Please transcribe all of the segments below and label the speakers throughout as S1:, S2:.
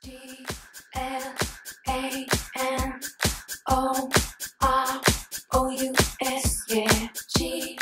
S1: DLANOROUS, yeah, G.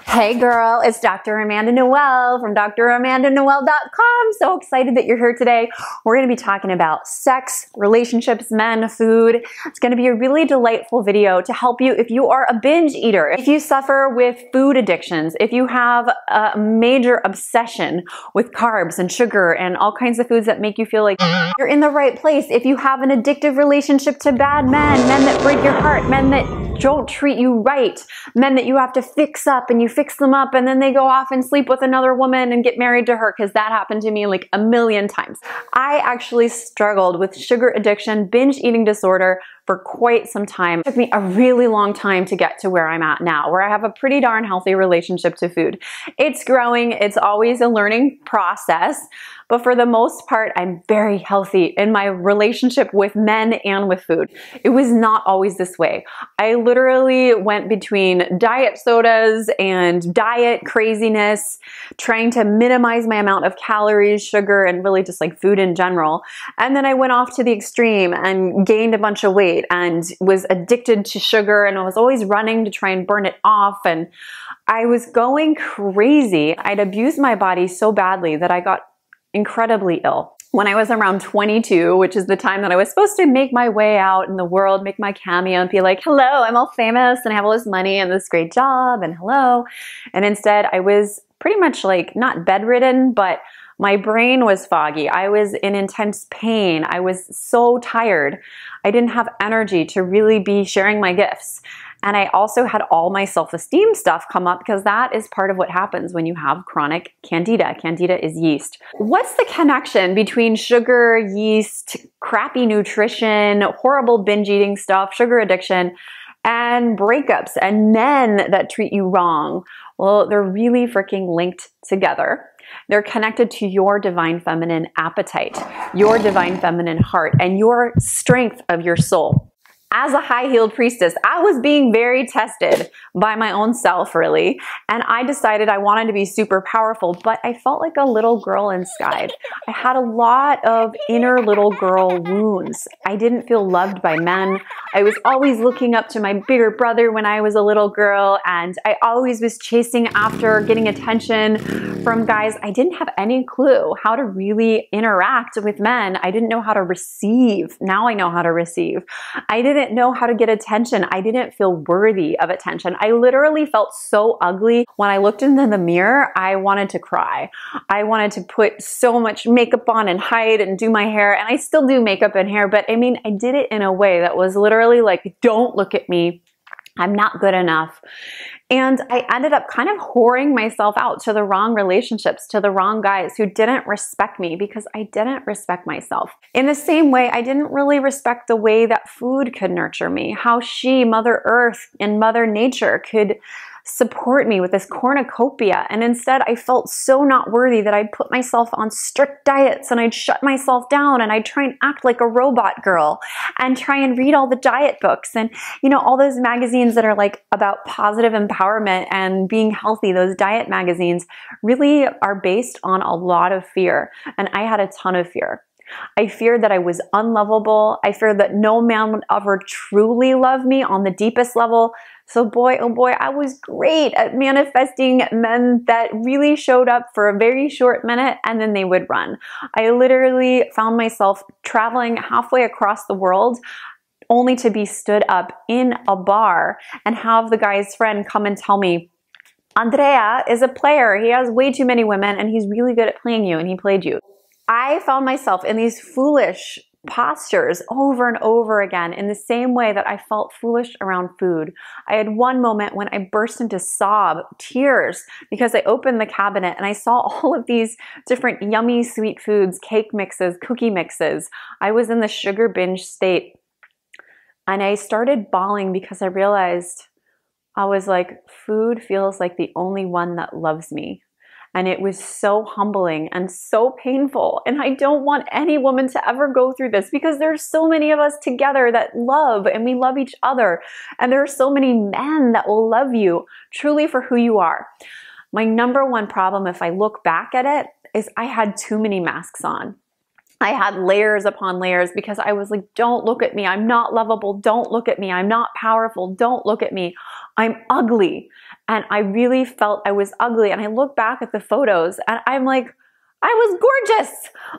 S1: Hey girl, it's Dr. Amanda Noel from DrAmandaNoel.com. So excited that you're here today. We're going to be talking about sex, relationships, men, food. It's going to be a really delightful video to help you if you are a binge eater, if you suffer with food addictions, if you have a major obsession with carbs and sugar and all kinds of foods that make you feel like you're in the right place, if you have an addictive relationship to bad men that break your heart, men that don't treat you right, men that you have to fix up and you fix them up and then they go off and sleep with another woman and get married to her, because that happened to me like a million times. I actually struggled with sugar addiction, binge eating disorder for quite some time. It took me a really long time to get to where I'm at now, where I have a pretty darn healthy relationship to food. It's growing, it's always a learning process, but for the most part, I'm very healthy in my relationship with men and with food. It was not always this way. I literally went between diet sodas and diet craziness, trying to minimize my amount of calories, sugar, and really just like food in general. And then I went off to the extreme and gained a bunch of weight and was addicted to sugar, and I was always running to try and burn it off, and I was going crazy. I'd abused my body so badly that I got incredibly ill. When I was around 22, which is the time that I was supposed to make my way out in the world, make my cameo and be like, hello, I'm all famous and I have all this money and this great job and hello. And instead I was pretty much like not bedridden, but my brain was foggy. I was in intense pain. I was so tired. I didn't have energy to really be sharing my gifts. And I also had all my self-esteem stuff come up, because that is part of what happens when you have chronic candida. Candida is yeast. What's the connection between sugar, yeast, crappy nutrition, horrible binge eating stuff, sugar addiction, and breakups and men that treat you wrong? Well, they're really freaking linked together. They're connected to your divine feminine appetite, your divine feminine heart, and your strength of your soul. As a high-heeled priestess, I was being very tested by my own self, really, and I decided I wanted to be super powerful, but I felt like a little girl inside. I had a lot of inner little girl wounds. I didn't feel loved by men. I was always looking up to my bigger brother when I was a little girl, and I always was chasing after getting attention from guys. I didn't have any clue how to really interact with men. I didn't know how to receive. Now I know how to receive. I didn't know how to get attention. I didn't feel worthy of attention. I literally felt so ugly. When I looked into the mirror, I wanted to cry. I wanted to put so much makeup on and hide and do my hair, and I still do makeup and hair, but I mean, I did it in a way that was literally like, don't look at me. I'm not good enough. And I ended up kind of whoring myself out to the wrong relationships, to the wrong guys who didn't respect me because I didn't respect myself. In the same way, I didn't really respect the way that food could nurture me, how she, Mother Earth and Mother Nature could support me with this cornucopia. And instead I felt so not worthy that I'd put myself on strict diets and I'd shut myself down and I'd try and act like a robot girl and try and read all the diet books and, you know, all those magazines that are like about positive empowerment and being healthy. Those diet magazines really are based on a lot of fear. And I had a ton of fear. I feared that I was unlovable. I feared that no man would ever truly love me on the deepest level. So boy, oh boy, I was great at manifesting men that really showed up for a very short minute and then they would run. I literally found myself traveling halfway across the world only to be stood up in a bar and have the guy's friend come and tell me, Andrea is a player. He has way too many women and he's really good at playing you, and he played you. I found myself in these foolish postures over and over again in the same way that I felt foolish around food. I had one moment when I burst into tears, because I opened the cabinet and I saw all of these different yummy sweet foods, cake mixes, cookie mixes. I was in the sugar binge state and I started bawling because I realized I was like, food feels like the only one that loves me. And it was so humbling and so painful. And I don't want any woman to ever go through this, because there's so many of us together that love and we love each other. And there are so many men that will love you truly for who you are. My number one problem, if I look back at it, is I had too many masks on. I had layers upon layers because I was like, don't look at me. I'm not lovable. Don't look at me. I'm not powerful. Don't look at me. I'm ugly. And I really felt I was ugly. And I look back at the photos and I'm like, I was gorgeous.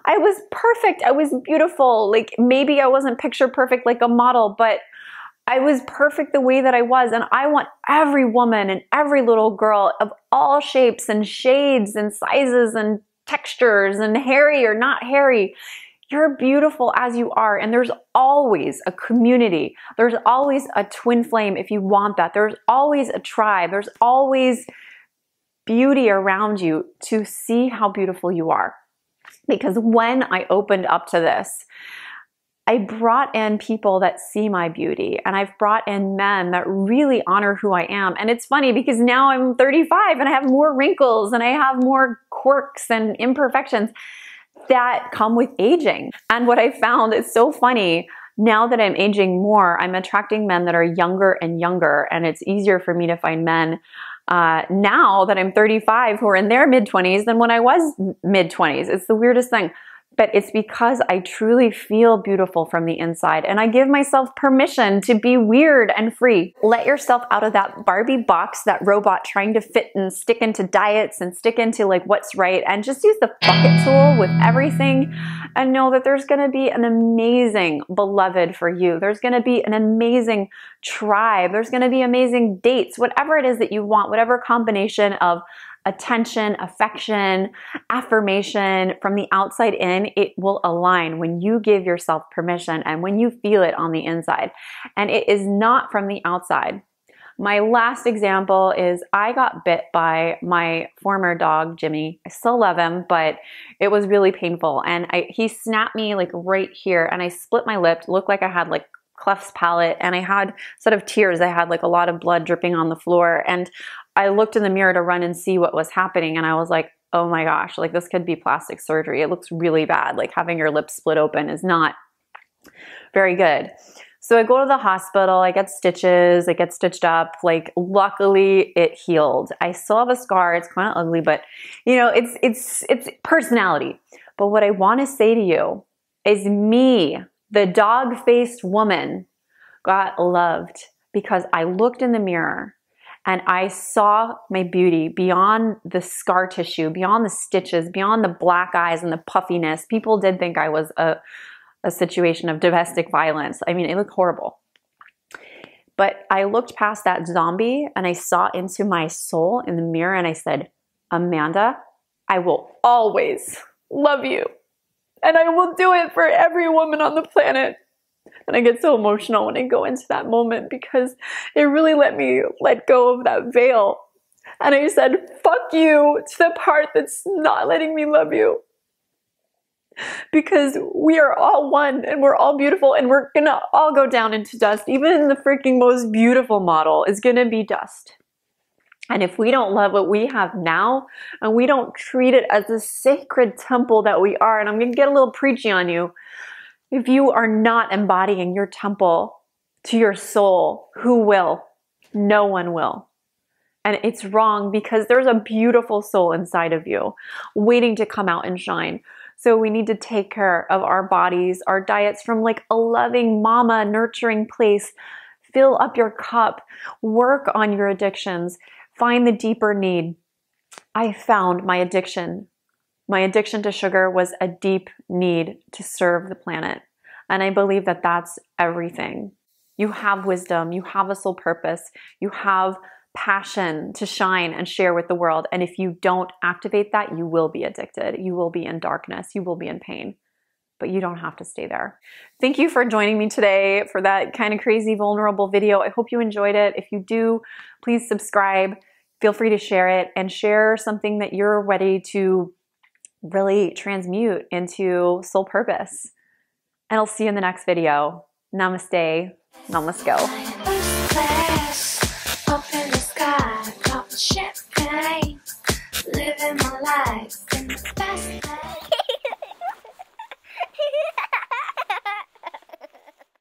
S1: I was perfect. I was beautiful. Like maybe I wasn't picture perfect like a model, but I was perfect the way that I was. And I want every woman and every little girl of all shapes and shades and sizes and textures and hairy or not hairy. You're beautiful as you are. And there's always a community. There's always a twin flame if you want that. There's always a tribe. There's always beauty around you to see how beautiful you are. Because when I opened up to this, I brought in people that see my beauty, and I've brought in men that really honor who I am. And it's funny because now I'm 35 and I have more wrinkles and I have more quirks and imperfections that come with aging. And what I found is so funny, now that I'm aging more, I'm attracting men that are younger and younger, and it's easier for me to find men now that I'm 35 who are in their mid-20s than when I was mid-20s. It's the weirdest thing. But it's because I truly feel beautiful from the inside, and I give myself permission to be weird and free. Let yourself out of that Barbie box, that robot trying to fit and stick into diets and stick into like what's right, and just use the bucket tool with everything and know that there's going to be an amazing beloved for you. There's going to be an amazing tribe. There's going to be amazing dates, whatever it is that you want, whatever combination of attention, affection, affirmation from the outside in, it will align when you give yourself permission and when you feel it on the inside. And it is not from the outside. My last example is I got bit by my former dog, Jimmy. I still love him, but it was really painful. And he snapped me like right here, and I split my lip. It looked like I had like cleft palate, and I had, instead of tears, I had like a lot of blood dripping on the floor. And I looked in the mirror to run and see what was happening, and I was like, oh my gosh, like this could be plastic surgery. It looks really bad. Like having your lips split open is not very good. So I go to the hospital, I get stitches, I get stitched up. Like luckily it healed. I still have a scar. It's kind of ugly, but you know, it's personality. But what I want to say to you is me, the dog-faced woman, got loved because I looked in the mirror and I saw my beauty beyond the scar tissue, beyond the stitches, beyond the black eyes and the puffiness. People did think I was a situation of domestic violence. I mean, it looked horrible. But I looked past that zombie and I saw into my soul in the mirror and I said, Amanda, I will always love you. And I will do it for every woman on the planet. And I get so emotional when I go into that moment because it really let me let go of that veil. And I said, fuck you to the part that's not letting me love you. Because we are all one and we're all beautiful and we're gonna all go down into dust. Even the freaking most beautiful model is gonna be dust. And if we don't love what we have now and we don't treat it as a sacred temple that we are, and I'm gonna get a little preachy on you, if you are not embodying your temple to your soul, who will? No one will. And it's wrong because there's a beautiful soul inside of you waiting to come out and shine. So we need to take care of our bodies, our diets from like a loving mama, nurturing place. Fill up your cup, work on your addictions, find the deeper need. I found my addiction. My addiction to sugar was a deep need to serve the planet. And I believe that that's everything. You have wisdom, you have a soul purpose, you have passion to shine and share with the world. And if you don't activate that, you will be addicted. You will be in darkness. You will be in pain. But you don't have to stay there. Thank you for joining me today for that kind of crazy, vulnerable video. I hope you enjoyed it. If you do, please subscribe. Feel free to share it and share something that you're ready to really transmute into soul purpose. And I'll see you in the next video. Namaste. Namaste.